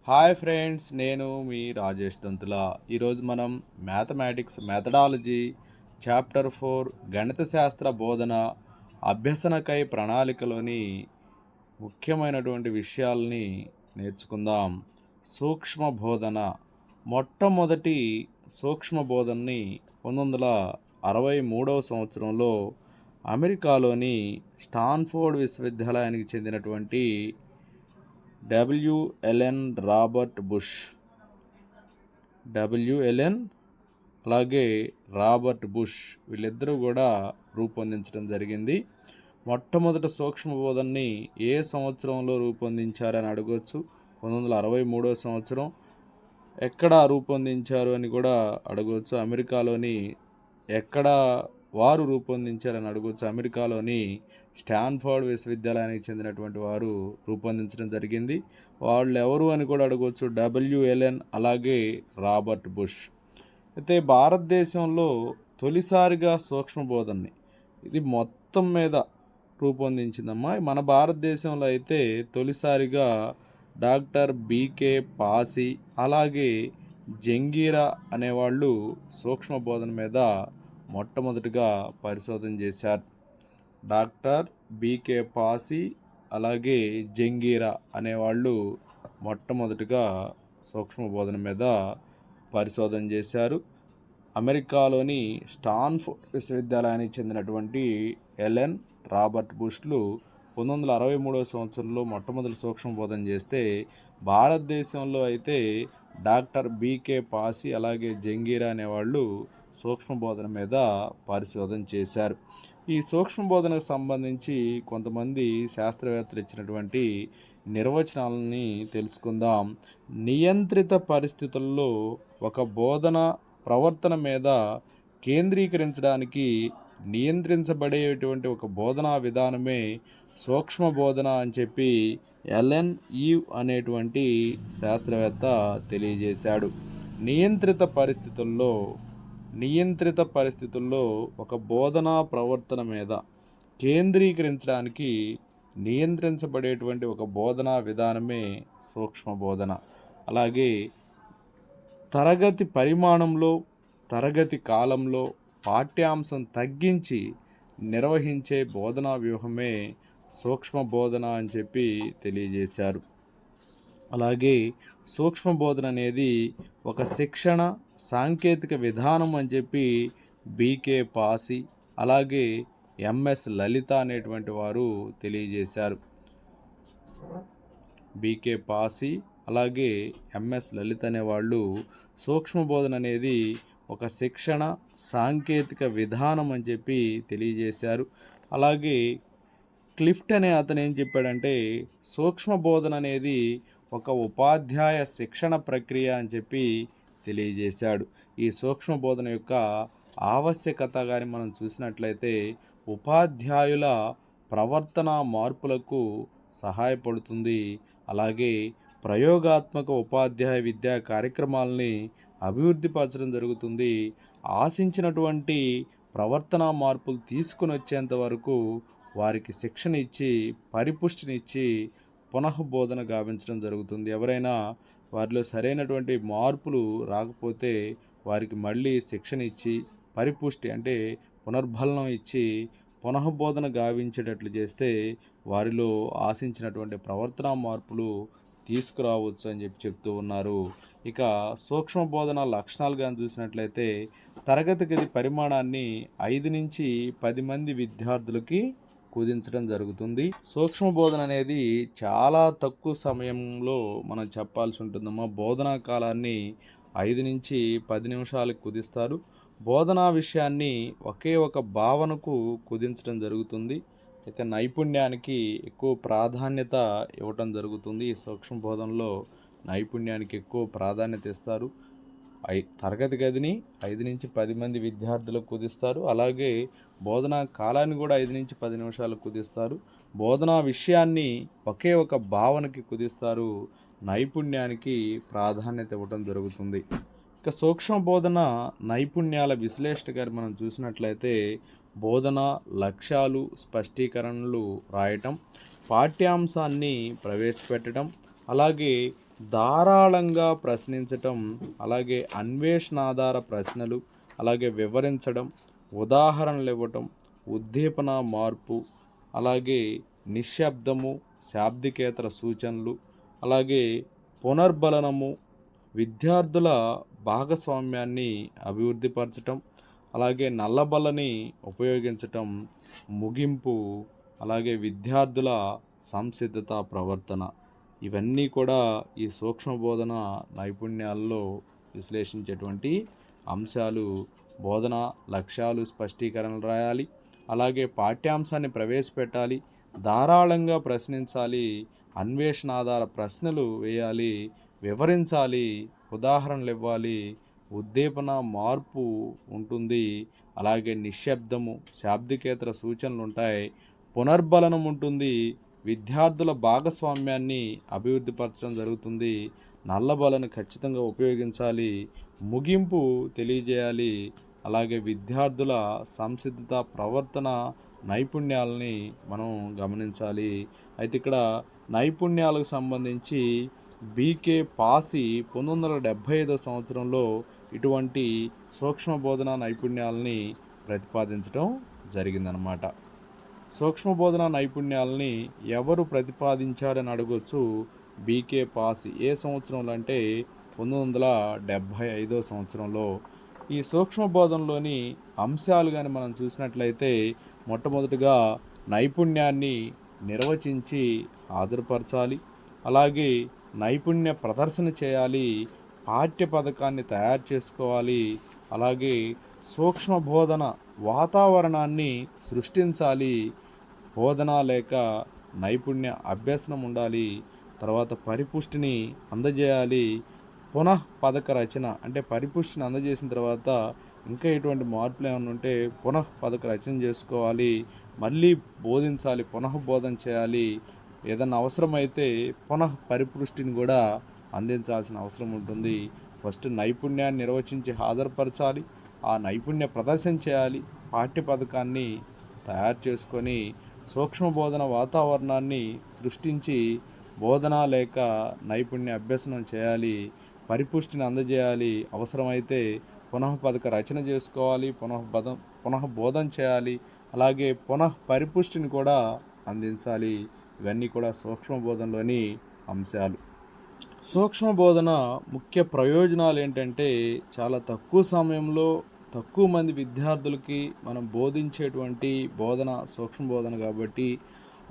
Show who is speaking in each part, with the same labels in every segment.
Speaker 1: Hi friends, నేను మీ రాజేష్ దంతుల. ఈరోజు మనం మ్యాథమెటిక్స్ మెథడాలజీ చాప్టర్ 4 గణిత శాస్త్ర బోధన అభ్యసనకై ప్రణాళికలోని ముఖ్యమైనటువంటి విషయాల్ని నేర్చుకుందాం. సూక్ష్మ బోధన. మొట్టమొదటి సూక్ష్మ బోధనని 1963 సంవత్సరంలో అమెరికాలోని స్టాన్ఫోర్డ్ విశ్వవిద్యాలయానికి చెందినటువంటి డబ్ల్యూఎల్ఎన్ రాబర్ట్ బుష్ డబ్ల్యూఎల్ఎన్ అలాగే రాబర్ట్ బుష్ వీళ్ళిద్దరూ కూడా రూపొందించడం జరిగింది. మొట్టమొదటి సూక్ష్మ బోధనని ఏ సంవత్సరంలో రూపొందించారని అడగవచ్చు. 1963 సంవత్సరం. ఎక్కడ రూపొందించారు అని కూడా అడగవచ్చు. అమెరికాలోని ఎక్కడ వారు రూపొందించారని అడగవచ్చు. అమెరికాలోని స్టాన్ఫోర్డ్ విశ్వవిద్యాలయానికి చెందినటువంటి వారు రూపొందించడం జరిగింది. వాళ్ళు ఎవరు అని కూడా అడగవచ్చు. డబ్ల్యూఎల్ఎన్ అలాగే రాబర్ట్ బుష్. అయితే భారతదేశంలో తొలిసారిగా సూక్ష్మ బోధనని ఇది మొత్తం మీద రూపొందించిందమ్మా. మన భారతదేశంలో అయితే తొలిసారిగా డాక్టర్ బీకే పాసి అలాగే జంగీరా అనేవాళ్ళు సూక్ష్మ బోధన మీద మొట్టమొదటిగా పరిశోధన చేశారు. డాక్టర్ బీకే పాసి అలాగే జంగీరా అనేవాళ్ళు మొట్టమొదటిగా సూక్ష్మ బోధన మీద పరిశోధన చేశారు. అమెరికాలోని స్టాన్ఫోర్డ్ విశ్వవిద్యాలయానికి చెందినటువంటి ఎలెన్ రాబర్ట్ బుష్లు 1963 సంవత్సరంలో మొట్టమొదటి సూక్ష్మ బోధన చేస్తే, భారతదేశంలో అయితే డాక్టర్ బీకే పాసి అలాగే జంగీరా అనేవాళ్ళు సూక్ష్మ బోధన మీద పరిశోధన చేశారు. ఈ సూక్ష్మ బోధనకు సంబంధించి కొంతమంది శాస్త్రవేత్తలు ఇచ్చినటువంటి నిర్వచనాలని తెలుసుకుందాం. నియంత్రిత పరిస్థితుల్లో ఒక బోధన ప్రవర్తన మీద కేంద్రీకరించడానికి నియంత్రించబడేటువంటి ఒక బోధనా విధానమే సూక్ష్మ బోధన అని చెప్పి ఎలెన్ ఈవ్ అనేటువంటి శాస్త్రవేత్త తెలియజేశాడు. నియంత్రిత పరిస్థితుల్లో ఒక బోధనా ప్రవర్తన మీద కేంద్రీకరించడానికి నియంత్రించబడేటువంటి ఒక బోధనా విధానమే సూక్ష్మ బోధన. అలాగే తరగతి పరిమాణంలో, తరగతి కాలంలో పాఠ్యాంశం తగ్గించి నిర్వహించే బోధనా వ్యూహమే సూక్ష్మ బోధన అని చెప్పి తెలియజేశారు. అలాగే సూక్ష్మ బోధన అనేది ఒక శిక్షణ సాంకేతిక విధానం అని చెప్పి బీకే పాసి అలాగే ఎంఎస్ లలిత అనేటువంటి వారు తెలియజేశారు. బీకే పాసి అలాగే ఎంఎస్ లలిత అనేవాళ్ళు సూక్ష్మ బోధన అనేది ఒక శిక్షణ సాంకేతిక విధానం అని చెప్పి తెలియజేశారు. అలాగే క్లిఫ్ట్ అనే అతను ఏం చెప్పాడంటే, సూక్ష్మ బోధన అనేది ఒక ఉపాధ్యాయ శిక్షణ ప్రక్రియ అని చెప్పి తెలియజేశాడు. ఈ సూక్ష్మ బోధన యొక్క ఆవశ్యకత కానీ మనం చూసినట్లయితే ఉపాధ్యాయుల ప్రవర్తన మార్పులకు సహాయపడుతుంది. అలాగే ప్రయోగాత్మక ఉపాధ్యాయ విద్యా కార్యక్రమాలని అభివృద్ధిపరచడం జరుగుతుంది. ఆశించినటువంటి ప్రవర్తన మార్పులు తీసుకుని వచ్చేంత వరకు వారికి శిక్షణ ఇచ్చి పరిపుష్టినిచ్చి పునఃబోధన గావించడం జరుగుతుంది. ఎవరైనా వారిలో సరైనటువంటి మార్పులు రాకపోతే వారికి మళ్ళీ శిక్షణ ఇచ్చి పరిపుష్టి అంటే పునర్బలనం ఇచ్చి పునఃబోధన గావించేటట్లు చేస్తే వారిలో ఆశించినటువంటి ప్రవర్తన మార్పులు తీసుకురావచ్చు అని చెప్పి చెప్తూ ఉన్నారు. ఇక సూక్ష్మ బోధన లక్షణాలు కానీ చూసినట్లయితే తరగతి గది పరిమాణాన్ని 5 నుంచి 10 మంది విద్యార్థులకి కుదించడం జరుగుతుంది. సూక్ష్మ బోధన అనేది చాలా తక్కువ సమయంలో మనం చెప్పాల్సి ఉంటుందమ్మా. బోధనా కాలాన్ని 5 నుంచి 10 నిమిషాలకు కుదిస్తారు. బోధనా విషయాన్ని ఒకే ఒక భావనకు కుదించడం జరుగుతుంది. అయితే నైపుణ్యానికి ఎక్కువ ప్రాధాన్యత ఇవ్వటం జరుగుతుంది. ఈ సూక్ష్మ బోధనలో నైపుణ్యానికి ఎక్కువ ప్రాధాన్యత ఇస్తారు. తరగతి గదిని 5 నుంచి 10 మంది విద్యార్థులకు కుదిస్తారు. అలాగే బోధనా కాలాన్ని కూడా 5 నుంచి 10 నిమిషాలకు కుదిస్తారు. బోధనా విషయాన్ని ఒకే ఒక భావనకి కుదిస్తారు. నైపుణ్యానికి ప్రాధాన్యత ఇవ్వడం జరుగుతుంది. ఇక సూక్ష్మ బోధన నైపుణ్యాల విశ్లేషణ గారి మనం చూసినట్లయితే బోధన లక్ష్యాలు స్పష్టీకరణలు రాయటం, పాఠ్యాంశాన్ని ప్రవేశపెట్టడం, అలాగే ధారాళంగా ప్రశ్నించటం, అలాగే అన్వేషణాధార ప్రశ్నలు, అలాగే వివరించడం, ఉదాహరణలు ఇవ్వటం, ఉద్దీపన మార్పు, అలాగే నిశ్శబ్దము, శాబ్దికేతర సూచనలు, అలాగే పునర్బలనము, విద్యార్థుల భాగస్వామ్యాన్ని అభివృద్ధిపరచటం, అలాగే నల్లబలని ఉపయోగించటం, ముగింపు, అలాగే విద్యార్థుల సంసిద్ధత ప్రవర్తన, ఇవన్నీ కూడా ఈ సూక్ష్మ బోధన నైపుణ్యాల్లో విశ్లేషించేటువంటి అంశాలు. బోధన లక్ష్యాలు స్పష్టీకరణలు రాయాలి, అలాగే పాఠ్యాంశాన్ని ప్రవేశపెట్టాలి, ధారాళంగా ప్రశ్నించాలి, అన్వేషణాధార ప్రశ్నలు వేయాలి, వివరించాలి, ఉదాహరణలు ఇవ్వాలి, ఉద్దీపన మార్పు ఉంటుంది, అలాగే నిశ్శబ్దము, శాబ్దికేతర సూచనలు ఉంటాయి, పునర్బలనం ఉంటుంది, విద్యార్థుల భాగస్వామ్యాన్ని అభివృద్ధిపరచడం జరుగుతుంది, నల్లబలను ఖచ్చితంగా ఉపయోగించాలి, ముగింపు తెలియజేయాలి, అలాగే విద్యార్థుల సంసిద్ధత ప్రవర్తన నైపుణ్యాలని మనం గమనించాలి. అయితే ఇక్కడ నైపుణ్యాలకు సంబంధించి బీకే పాసి 1975 సంవత్సరంలో ఇటువంటి సూక్ష్మ బోధన నైపుణ్యాలని ప్రతిపాదించడం జరిగిందనమాట. సూక్ష్మ బోధన నైపుణ్యాలని ఎవరు ప్రతిపాదించారని అడగొచ్చు. బీకే పాసి ఏ సంవత్సరంలో అంటే 1975 సంవత్సరంలో. ఈ సూక్ష్మ బోధనలోని అంశాలు కానీ మనం చూసినట్లయితే మొట్టమొదటిగా నైపుణ్యాన్ని నిర్వచించి హాజరుపరచాలి, అలాగే నైపుణ్య ప్రదర్శన చేయాలి, పాఠ్య పథకాన్ని తయారు చేసుకోవాలి, అలాగే సూక్ష్మ బోధన వాతావరణాన్ని సృష్టించాలి, బోధన లేక నైపుణ్య అభ్యసనం ఉండాలి, తర్వాత పరిపుష్టిని అందజేయాలి, పునః పథక రచన అంటే పరిపుష్టిని అందజేసిన తర్వాత ఇంకా ఎటువంటి మార్పులు ఏమైనా ఉంటే పునః పథక రచన చేసుకోవాలి, మళ్ళీ బోధించాలి, పునః బోధన చేయాలి, ఏదన్నా అవసరమైతే పునః పరిపుష్టిని కూడా అందించాల్సిన అవసరం ఉంటుంది. ఫస్ట్ నైపుణ్యాన్ని నిర్వచించి హాజరుపరచాలి, ఆ నైపుణ్య ప్రదర్శన చేయాలి, పాఠ్య పథకాన్ని తయారు చేసుకొని సూక్ష్మ బోధన వాతావరణాన్ని సృష్టించి బోధన లేక నైపుణ్య అభ్యసనం చేయాలి, పరిపుష్టిని అందజేయాలి, అవసరమైతే పునః పథక రచన చేసుకోవాలి, పునః బోధన చేయాలి, అలాగే పునః పరిపుష్టిని కూడా అందించాలి. ఇవన్నీ కూడా సూక్ష్మ బోధనలోని అంశాలు. సూక్ష్మ బోధన ముఖ్య ప్రయోజనాలు ఏంటంటే చాలా తక్కువ సమయంలో తక్కువ మంది విద్యార్థులకి మనం బోధించేటువంటి బోధన సూక్ష్మ బోధన కాబట్టి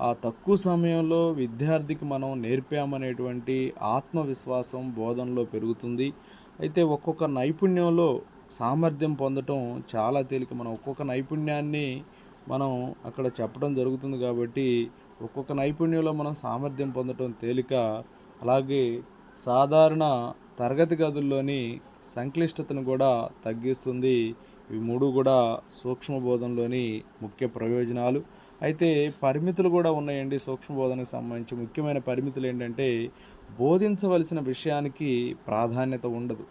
Speaker 1: ఆ తక్కువ సమయంలో విద్యార్థికి మనం నేర్పామనేటువంటి ఆత్మవిశ్వాసం బోధనలో పెరుగుతుంది. అయితే ఒక్కొక్క నైపుణ్యంలో సామర్థ్యం పొందటం చాలా తేలిక. మనం ఒక్కొక్క నైపుణ్యాన్ని మనం అక్కడ చెప్పడం జరుగుతుంది కాబట్టి ఒక్కొక్క నైపుణ్యంలో మనం సామర్థ్యం పొందటం తేలిక. అలాగే సాధారణ తరగతి గదుల్లోని సంక్లిష్టతను కూడా తగ్గిస్తుంది. ఇవి మూడు కూడా సూక్ష్మ బోధనలోని ముఖ్య ప్రయోజనాలు. అయితే పరిమితులు కూడా ఉన్నాయండి. సూక్ష్మ బోధనకు సంబంధించి ముఖ్యమైన పరిమితులు ఏంటంటే బోధించవలసిన విషయానికి ప్రాధాన్యత ఉండదు,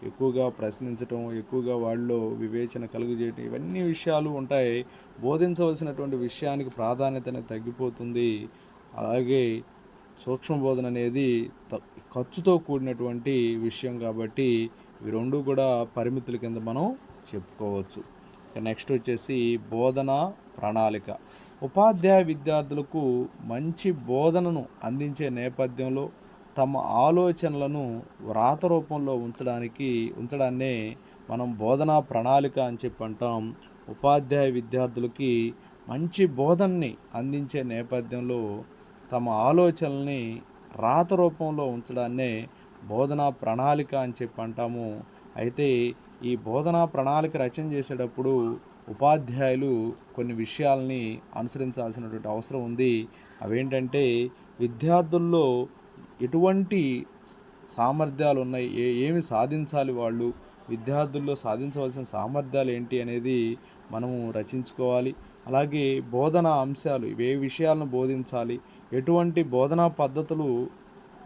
Speaker 1: ఎక్కువగా ప్రశ్నించటం, ఎక్కువగా వాళ్ళలో వివేచన కలుగజేయటం, ఇవన్నీ విషయాలు ఉంటాయి. బోధించవలసినటువంటి విషయానికి ప్రాధాన్యత అనేది తగ్గిపోతుంది. అలాగే సూక్ష్మ బోధన అనేది ఖర్చుతో కూడినటువంటి విషయం కాబట్టి ఇవి రెండు కూడా పరిమితుల కింద మనం చెప్పుకోవచ్చు. నెక్స్ట్ వచ్చేసి బోధన ప్రణాళిక. ఉపాధ్యాయ విద్యార్థులకు మంచి బోధనను అందించే నేపథ్యంలో తమ ఆలోచనలను వ్రాత రూపంలో ఉంచడాన్నే మనం బోధనా ప్రణాళిక అని చెప్పి అంటాం. ఉపాధ్యాయ విద్యార్థులకి మంచి బోధనని అందించే నేపథ్యంలో తమ ఆలోచనల్ని రాత రూపంలో ఉంచడాన్నే బోధనా ప్రణాళిక అని చెప్పి అంటాము. అయితే ఈ బోధనా ప్రణాళిక రచన చేసేటప్పుడు ఉపాధ్యాయులు కొన్ని విషయాల్ని అనుసరించాల్సినటువంటి అవసరం ఉంది. అవేంటంటే విద్యార్థుల్లో ఎటువంటి సామర్థ్యాలు ఉన్నాయి, ఏమి సాధించాలి, వాళ్ళు విద్యార్థుల్లో సాధించవలసిన సామర్థ్యాలు ఏంటి అనేది మనము రచించుకోవాలి. అలాగే బోధనా అంశాలు, ఏ విషయాలను బోధించాలి, ఎటువంటి బోధనా పద్ధతులు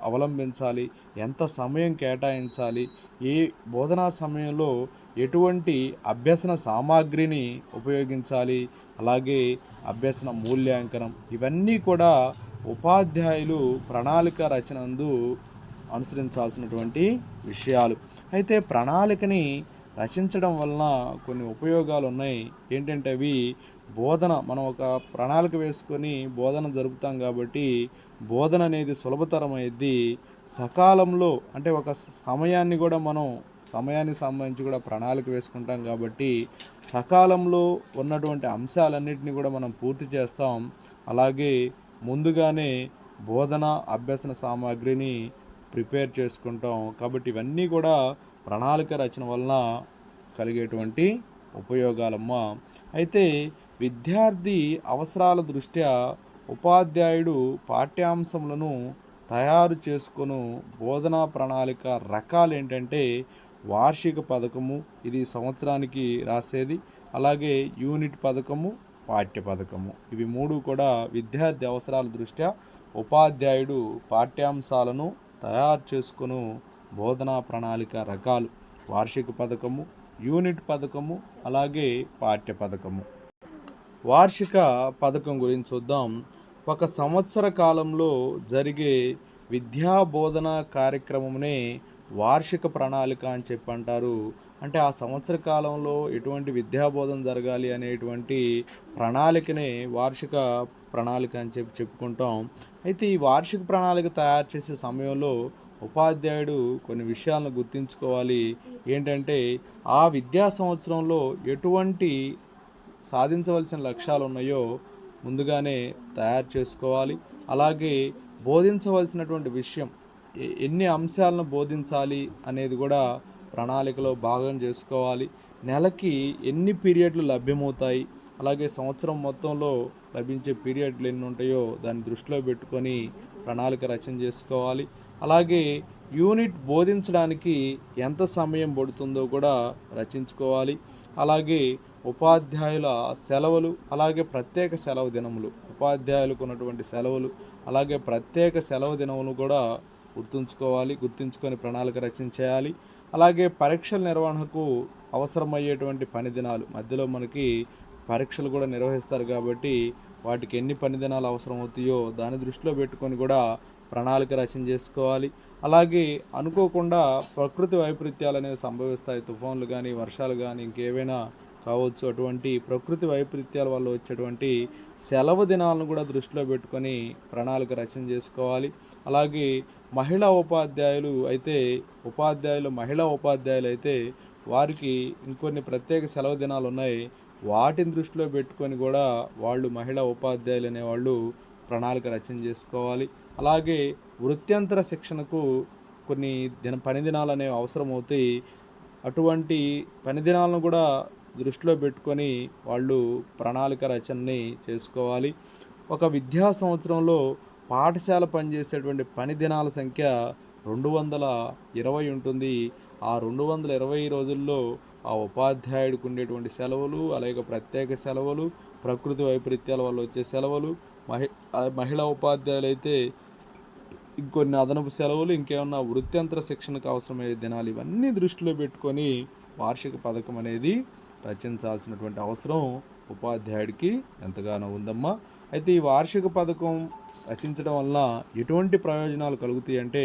Speaker 1: అవలంబించాలి, ఎంత సమయం కేటాయించాలి, ఏ బోధనా సమయంలో ఎటువంటి అభ్యసన సామాగ్రిని ఉపయోగించాలి, అలాగే అభ్యసన మూల్యాంకనం, ఇవన్నీ కూడా ఉపాధ్యాయులు ప్రణాళిక రచనందు అనుసరించాల్సినటువంటి విషయాలు. అయితే ప్రణాళికని రచించడం వలన కొన్ని ఉపయోగాలు ఉన్నాయి. ఏంటంటే అవి బోధన, మనం ఒక ప్రణాళిక వేసుకొని బోధన జరుపుతాం కాబట్టి బోధన అనేది సులభతరమైద్ది. సకాలంలో అంటే ఒక సమయాన్ని కూడా మనం సమయానికి సంబంధించి కూడా ప్రణాళిక వేసుకుంటాం కాబట్టి సకాలంలో ఉన్నటువంటి అంశాలన్నింటినీ కూడా మనం పూర్తి చేస్తాం. అలాగే ముందుగానే బోధన అభ్యసన సామాగ్రిని ప్రిపేర్ చేసుకుంటాం. కాబట్టి ఇవన్నీ కూడా ప్రణాళిక రచన వలన కలిగేటువంటి ఉపయోగాలమ్మా. అయితే విద్యార్థి అవసరాల దృష్ట్యా ఉపాధ్యాయుడు పాఠ్యాంశములను తయారు చేసుకొను బోధనా ప్రణాళిక రకాలు ఏంటంటే వార్షిక పథకము, ఇది సంవత్సరానికి రాసేది. అలాగే యూనిట్ పథకము, పాఠ్య పథకము, ఇవి మూడు కూడా విద్యార్థి అవసరాల దృష్ట్యా ఉపాధ్యాయుడు పాఠ్యాంశాలను తయారు చేసుకుని బోధనా ప్రణాళిక రకాలు వార్షిక పథకము, యూనిట్ పథకము, అలాగే పాఠ్య పథకము. వార్షిక పథకం గురించి చూద్దాం. ఒక సంవత్సర కాలంలో జరిగే విద్యా బోధన కార్యక్రమమునే వార్షిక ప్రణాళిక అని చెప్పి అంటారు. అంటే ఆ సంవత్సర కాలంలో ఎటువంటి విద్యాబోధన జరగాలి అనేటువంటి ప్రణాళికనే వార్షిక ప్రణాళిక అని చెప్పుకుంటాం. అయితే ఈ వార్షిక ప్రణాళిక తయారు చేసే సమయంలో ఉపాధ్యాయుడు కొన్ని విషయాలను గుర్తుంచుకోవాలి. ఏంటంటే ఆ విద్యా సంవత్సరంలో ఎటువంటి సాధించవలసిన లక్ష్యాలు ఉన్నాయో ముందుగానే తయారు చేసుకోవాలి. అలాగే బోధించవలసినటువంటి విషయం, ఎన్ని అంశాలను బోధించాలి అనేది కూడా ప్రణాళికలో భాగం చేసుకోవాలి. నెలకి ఎన్ని పీరియడ్లు లభ్యమవుతాయి, అలాగే సంవత్సరం మొత్తంలో లభించే పీరియడ్లు ఎన్ని ఉంటాయో దాన్ని దృష్టిలో పెట్టుకొని ప్రణాళిక రచన చేసుకోవాలి. అలాగే యూనిట్ బోధించడానికి ఎంత సమయం పడుతుందో కూడా రచించుకోవాలి. అలాగే ఉపాధ్యాయుల సెలవులు, అలాగే ప్రత్యేక సెలవు దినములు, ఉపాధ్యాయులకు ఉన్నటువంటి సెలవులు, అలాగే ప్రత్యేక సెలవు దినములు కూడా గుర్తుంచుకొని ప్రణాళిక రచించేయాలి. అలాగే పరీక్షల నిర్వహణకు అవసరమయ్యేటువంటి పని దినాలు, మధ్యలో మనకి పరీక్షలు కూడా నిర్వహిస్తారు కాబట్టి వాటికి ఎన్ని పని దినాలు అవసరం అవుతాయో దాన్ని దృష్టిలో పెట్టుకొని కూడా ప్రణాళిక రచన చేసుకోవాలి. అలాగే అనుకోకుండా ప్రకృతి వైపరీత్యాలు అనేవి సంభవిస్తాయి. తుఫాన్లు కానీ, వర్షాలు కానీ, ఇంకేవైనా కావచ్చు. అటువంటి ప్రకృతి వైపరీత్యాల వల్ల వచ్చేటువంటి సెలవు దినాలను కూడా దృష్టిలో పెట్టుకొని ప్రణాళిక రచన చేసుకోవాలి. అలాగే మహిళా ఉపాధ్యాయులు అయితే వారికి ఇంకొన్ని ప్రత్యేక సెలవు దినాలు ఉన్నాయి. వాటిని దృష్టిలో పెట్టుకొని కూడా మహిళా ఉపాధ్యాయులు అనేవాళ్ళు ప్రణాళిక రచన చేసుకోవాలి. అలాగే వృత్యంతర శిక్షణకు కొన్ని పని దినాలు అనేవి అవసరం అవుతాయి. అటువంటి పని దినాలను కూడా దృష్టిలో పెట్టుకొని ప్రణాళిక రచనని చేసుకోవాలి. ఒక విద్యా సంవత్సరంలో పాఠశాల పనిచేసేటువంటి పని దినాల సంఖ్య 220 ఉంటుంది. ఆ 220 రోజుల్లో ఆ ఉపాధ్యాయుడికి ఉండేటువంటి సెలవులు, అలాగే ప్రత్యేక సెలవులు, ప్రకృతి వైపరీత్యాల వల్ల వచ్చే సెలవులు, మహిళా ఉపాధ్యాయులు అయితే ఇంకొన్ని అదనపు సెలవులు, ఇంకేమన్నా వృత్యంతర శిక్షణకు అవసరమయ్యే దినాలు, ఇవన్నీ దృష్టిలో పెట్టుకొని వార్షిక పథకం అనేది రచించాల్సినటువంటి అవసరం ఉపాధ్యాయుడికి ఎంతగానో ఉందమ్మా. అయితే ఈ వార్షిక పథకం రచించడం వల్ల ఎటువంటి ప్రయోజనాలు కలుగుతాయి అంటే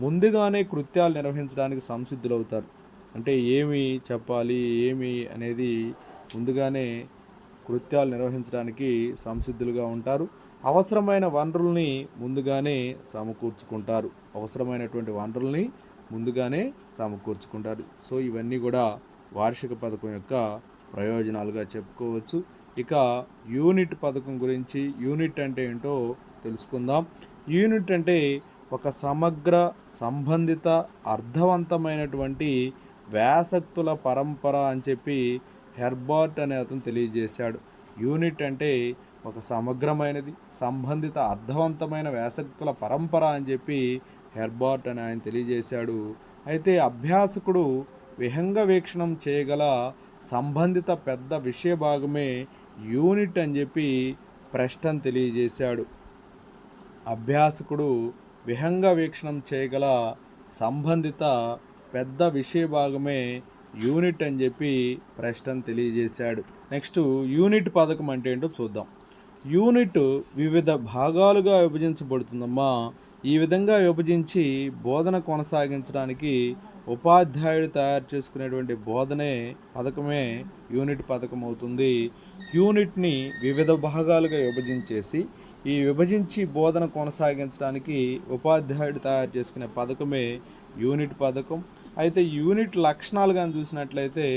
Speaker 1: ముందుగానే కృత్యాలు నిర్వహించడానికి సంసిద్ధులవుతారు. అంటే ఏమి చెప్పాలి, ఏమి అనేది ముందుగానే కృత్యాలు నిర్వహించడానికి సంసిద్ధులుగా ఉంటారు. అవసరమైన వనరుల్ని ముందుగానే సమకూర్చుకుంటారు. సో ఇవన్నీ కూడా వార్షిక పథకం యొక్క ప్రయోజనాలుగా చెప్పుకోవచ్చు. ఇక యూనిట్ పథకం గురించి, యూనిట్ అంటే ఏంటో తెలుసుకుందాం. యూనిట్ అంటే ఒక సమగ్ర, సంబంధిత, అర్థవంతమైనటువంటి వ్యాసక్తుల పరంపర అని చెప్పి హెర్బర్ట్ అనే అతను తెలియజేశాడు. యూనిట్ అంటే ఒక సమగ్రమైనది, సంబంధిత, అర్థవంతమైన వ్యాసక్తుల పరంపర అని చెప్పి హెర్బర్ట్ అని ఆయన తెలియజేశాడు. అయితే అభ్యాసకుడు విహంగ వీక్షణం చేయగల సంబంధిత పెద్ద విషయ భాగమే యూనిట్ అని చెప్పి ప్రెస్టన్ తెలియజేశాడు. అభ్యాసకుడు విహంగ వీక్షణం చేయగల సంబంధిత పెద్ద విషయ భాగమే యూనిట్ అని చెప్పి ప్రెస్టన్ తెలియజేశాడు. నెక్స్ట్ యూనిట్ పథకం అంటే ఏంటో చూద్దాం. యూనిట్ వివిధ భాగాలుగా విభజించబడుతుందమ్మా. ఈ విధంగా విభజించి బోధన కొనసాగించడానికి ఉపాధ్యాయుడు తయారు చేసుకునేటువంటి బోధనే పథకమే యూనిట్ పథకం అవుతుంది. యూనిట్ని వివిధ భాగాలుగా విభజించేసి ఈ విభజించి బోధన కొనసాగించడానికి ఉపాధ్యాయుడు తయారు చేసుకునే పథకమే యూనిట్ పథకం. అయితే యూనిట్ లక్షణాలు కానీ చూసినట్లయితే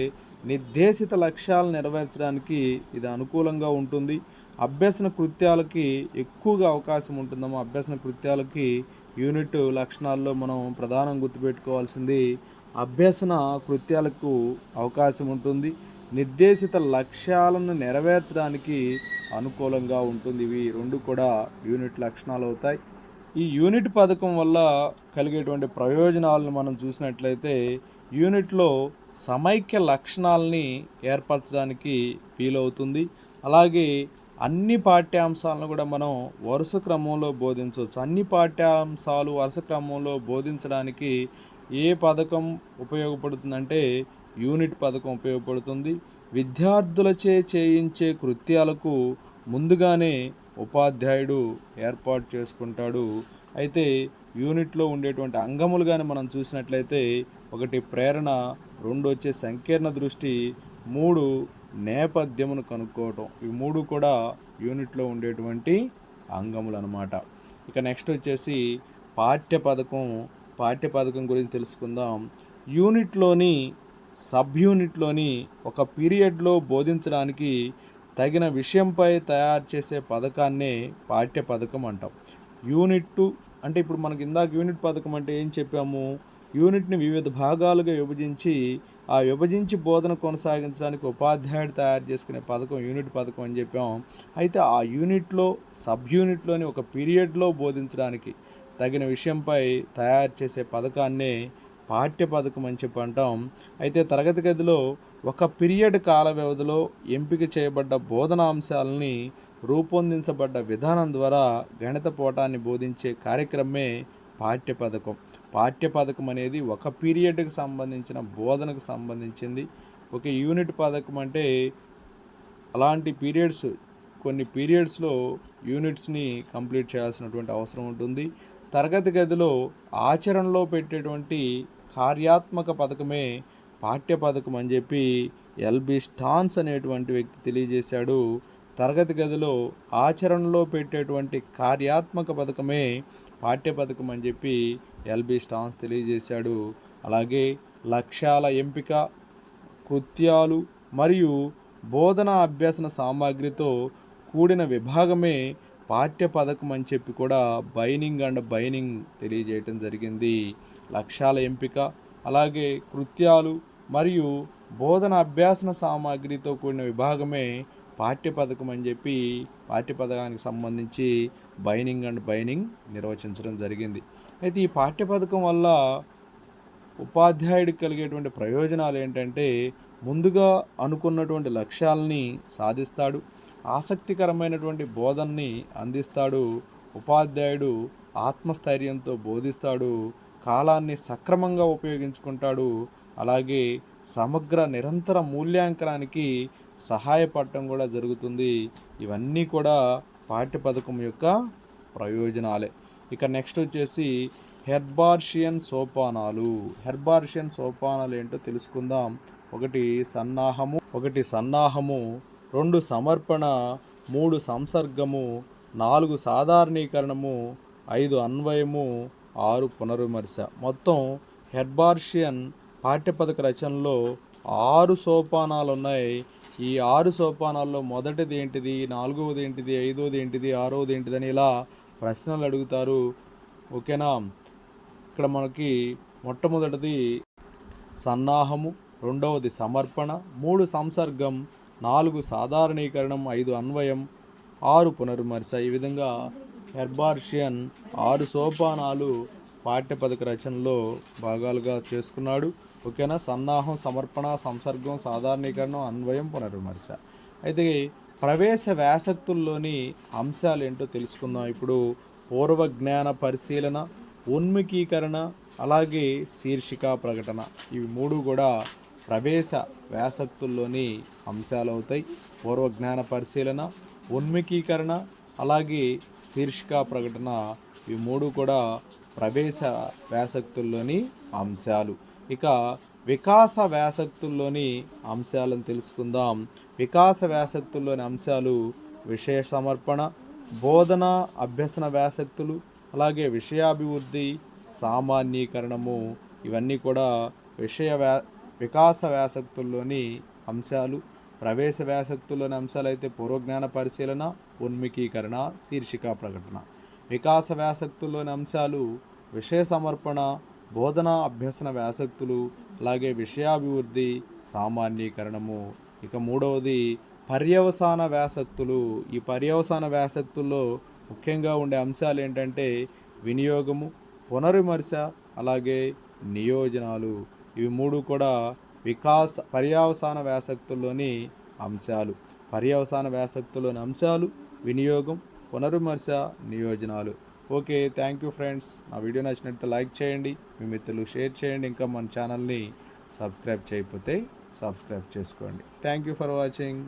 Speaker 1: నిర్దేశిత లక్ష్యాలను నెరవేర్చడానికి ఇది అనుకూలంగా ఉంటుంది. అభ్యసన కృత్యాలకి ఎక్కువగా అవకాశం ఉంటుందమ్మా. అభ్యసన కృత్యాలకి యూనిట్ లక్షణాల్లో మనం ప్రధానంగా గుర్తుపెట్టుకోవాల్సింది అభ్యసన కృత్యాలకు అవకాశం ఉంటుంది. నిర్దేశిత లక్ష్యాలను నెరవేర్చడానికి అనుకూలంగా ఉంటుంది. ఇవి రెండు కూడా యూనిట్ లక్షణాలు అవుతాయి. ఈ యూనిట్ పథకం వల్ల కలిగేటువంటి ప్రయోజనాలను మనం చూసినట్లయితే యూనిట్లో సమైక్య లక్షణాలని ఏర్పరచడానికి వీలవుతుంది. అలాగే అన్ని పాఠ్యాంశాలను కూడా మనం వరుస క్రమంలో బోధించవచ్చు. అన్ని పాఠ్యాంశాలు వరుస క్రమంలో బోధించడానికి ఏ పథకం ఉపయోగపడుతుందంటే యూనిట్ పథకం ఉపయోగపడుతుంది. విద్యార్థులచే చేయించే కృత్యాలకు ముందుగానే ఉపాధ్యాయుడు ఏర్పాటు చేసుకుంటాడు. అయితే యూనిట్లో ఉండేటువంటి అంగములు కానీ మనం చూసినట్లయితే ఒకటి ప్రేరణ, రెండు వచ్చే సంకీర్ణ దృష్టి, మూడు నేపథ్యమును కనుక్కోవటం. ఇవి మూడు కూడా యూనిట్లో ఉండేటువంటి అంగములు అన్నమాట. ఇక నెక్స్ట్ వచ్చేసి పాఠ్య పథకం గురించి తెలుసుకుందాం. యూనిట్లోని సబ్ యూనిట్లోని ఒక పీరియడ్లో బోధించడానికి తగిన విషయంపై తయారు చేసే పథకాన్నే పాఠ్య పథకం అంటాం. యూనిట్ అంటే ఇప్పుడు మనకి ఇందాక యూనిట్ పథకం అంటే ఏం చెప్పాము, యూనిట్ని వివిధ భాగాలుగా విభజించి బోధన కొనసాగించడానికి ఉపాధ్యాయుడు తయారు చేసుకునే పథకం యూనిట్ పథకం అని చెప్పాం. అయితే ఆ యూనిట్లో సబ్ యూనిట్లోని ఒక పీరియడ్లో బోధించడానికి తగిన విషయంపై తయారు చేసే పథకాన్నే పాఠ్య పథకం అని చెప్పి అంటాం. అయితే తరగతి గదిలో ఒక పీరియడ్ కాల వ్యవధిలో ఎంపిక చేయబడ్డ బోధనాంశాలని రూపొందించబడ్డ విధానం ద్వారా గణిత పాఠాన్ని బోధించే కార్యక్రమమే పాఠ్య పథకం. పాఠ్య పథకం అనేది ఒక పీరియడ్కి సంబంధించిన బోధనకు సంబంధించింది. ఒక యూనిట్ పథకం అంటే అలాంటి కొన్ని పీరియడ్స్లో యూనిట్స్ని కంప్లీట్ చేయాల్సినటువంటి అవసరం ఉంటుంది. తరగతి గదిలో ఆచరణలో పెట్టేటువంటి కార్యాత్మక పథకమే పాఠ్య పథకం అని చెప్పి ఎల్బి స్టాన్స్ అనేటువంటి వ్యక్తి తెలియజేశాడు. తరగతి గదిలో ఆచరణలో పెట్టేటువంటి కార్యాత్మక పథకమే పాఠ్య పథకం అని చెప్పి ఎల్బి స్టాన్స్ తెలియజేశాడు. అలాగే లక్ష్యాల ఎంపిక, కృత్యాలు మరియు బోధన అభ్యసన సామాగ్రితో కూడిన విభాగమే పాఠ్య పథకం అని చెప్పి కూడా బైనింగ్ తెలియజేయటం జరిగింది. లక్ష్యాల ఎంపిక, అలాగే కృత్యాలు మరియు బోధన అభ్యాసన సామాగ్రితో కూడిన విభాగమే పాఠ్య పథకం అని చెప్పి పాఠ్య పథకానికి సంబంధించి బైనింగ్ నిర్వచించడం జరిగింది. అయితే ఈ పాఠ్య పథకం వల్ల ఉపాధ్యాయుడికి కలిగేటువంటి ప్రయోజనాలు ఏంటంటే ముందుగా అనుకున్నటువంటి లక్ష్యాలని సాధిస్తాడు, ఆసక్తికరమైనటువంటి బోధనని అందిస్తాడు, ఉపాధ్యాయుడు ఆత్మస్థైర్యంతో బోధిస్తాడు, కాలాన్ని సక్రమంగా ఉపయోగించుకుంటాడు, అలాగే సమగ్ర నిరంతర మూల్యాంకనానికి సహాయపడటం కూడా జరుగుతుంది. ఇవన్నీ కూడా పాఠ్య పథకం యొక్క ప్రయోజనాలే. ఇక నెక్స్ట్ వచ్చేసి హెర్బార్షియన్ సోపానాలు ఏంటో తెలుసుకుందాం. ఒకటి సన్నాహము, రెండు సమర్పణ, మూడు సంసర్గము, నాలుగు సాధారణీకరణము, ఐదు అన్వయము, ఆరు పునర్విమర్శ. మొత్తం హెర్బార్షియన్ పాఠ్యపథక రచనలో 6 సోపానాలు ఉన్నాయి. ఈ 6 సోపానాల్లో మొదటిది ఏంటిది, నాలుగవది ఏంటిది, ఐదవది ఏంటిది, ఆరవది ఏంటిది అని ఇలా ప్రశ్నలు అడుగుతారు. ఓకేనా. ఇక్కడ మనకి మొట్టమొదటిది సన్నాహము, రెండవది సమర్పణ, 3 సంసర్గం, 4 సాధారణీకరణం, 5 అన్వయం, 6 పునర్విమర్శ. ఈ విధంగా హెర్బార్షియన్ 6 సోపానాలు పాఠ్యపథక రచనలో భాగాలుగా చేసుకున్నాడు. ఓకేనా. సన్నాహం, సమర్పణ, సంసర్గం, సాధారణీకరణం, అన్వయం, పునర్విమర్శ. అయితే ప్రవేశ వ్యాసక్తుల్లోని అంశాలు ఏంటో తెలుసుకుందాం. ఇప్పుడు పూర్వ జ్ఞాన పరిశీలన, ఉన్ముఖీకరణ, అలాగే శీర్షిక ప్రకటన, ఇవి మూడు కూడా ప్రవేశ వ్యాసక్తుల్లోని అంశాలు అవుతాయి. పూర్వ జ్ఞాన పరిశీలన, ఉన్ముఖీకరణ, అలాగే శీర్షిక ప్రకటన, ఇవి మూడు కూడా ప్రవేశ వ్యాసక్తుల్లోని అంశాలు. ఇక వికాస వ్యాసక్తుల్లోని అంశాలను తెలుసుకుందాం. వికాస వ్యాసక్తుల్లోని అంశాలు విషయ సమర్పణ, బోధన అభ్యసన వ్యాసక్తులు, అలాగే విషయాభివృద్ధి, సామాన్యీకరణము, ఇవన్నీ కూడా వికాస వ్యాసక్తుల్లోని అంశాలు. ప్రవేశ వ్యాసక్తుల్లోని అంశాలు అయితే పూర్వజ్ఞాన పరిశీలన, ఉన్ముఖీకరణ, శీర్షిక ప్రకటన. వికాస వ్యాసక్తుల్లోని అంశాలు విషయ సమర్పణ, బోధన అభ్యసన వ్యాసక్తులు, అలాగే విషయాభివృద్ధి, సామాన్యీకరణము. ఇక మూడవది పర్యవసాన వ్యాసక్తులు. ఈ పర్యవసాన వ్యాసక్తుల్లో ముఖ్యంగా ఉండే అంశాలు ఏంటంటే వినియోగము, పునర్విమర్శ, అలాగే నియోజనాలు. ఇవి మూడు కూడా పర్యవసాన వ్యాసక్తుల్లోని అంశాలు. పర్యవసాన వ్యాసక్తుల్లోని అంశాలు వినియోగం, పునర్విమర్శ, నియోజనాలు. Okay, thank you friends. నా వీడియో నచ్చినట్లయితే లైక్ చేయండి, మీ మిత్రులు షేర్ చేయండి. ఇంకా మన ఛానల్ని సబ్స్క్రైబ్ చేయకపోతే సబ్స్క్రైబ్ చేసుకోండి. Thank you for watching.